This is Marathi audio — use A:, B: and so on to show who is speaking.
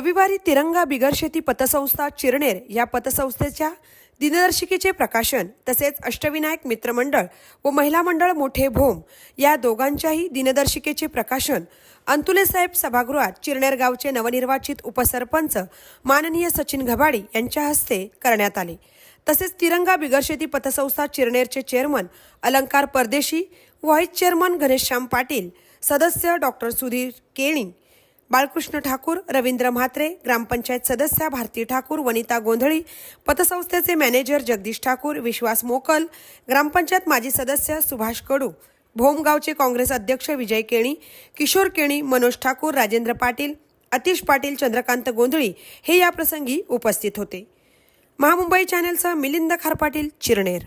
A: रविवारी तिरंगा बिगर शेती पतसंस्था चिरनेर या पतसंस्थेच्या दिनदर्शिकेचे प्रकाशन तसेच अष्टविनायक मित्रमंडळ व महिला मंडळ मोठे भोम या दोघांच्याही दिनदर्शिकेचे प्रकाशन अंतुलेसाहेब सभागृहात चिरनेर गावचे नवनिर्वाचित उपसरपंच माननीय सचिन घबाडी यांच्या हस्ते करण्यात आले। तसेच तिरंगा बिगर शेती पतसंस्था चिरनेरचे चेअरमन अलंकार परदेशी, व्हाईस चेअरमन घनश्याम पाटील, सदस्य डॉक्टर सुधीर केणी, बाळकृष्ण ठाकूर, रवींद्र म्हात्रे, ग्रामपंचायत सदस्या भारती ठाकूर, वनिता गोंधळी, पतसंस्थेचे मॅनेजर जगदीश ठाकूर, विश्वास मोकल, ग्रामपंचायत माजी सदस्य सुभाष कडू, भोमगावचे काँग्रेस अध्यक्ष विजय केणी, किशोर केणी, मनोज ठाकूर, राजेंद्र पाटील, अतिश पाटील, चंद्रकांत गोंधळी हे या प्रसंगी उपस्थित होते। महामुंबई चॅनलसह मिलिंद खारपाटील, चिरनेर।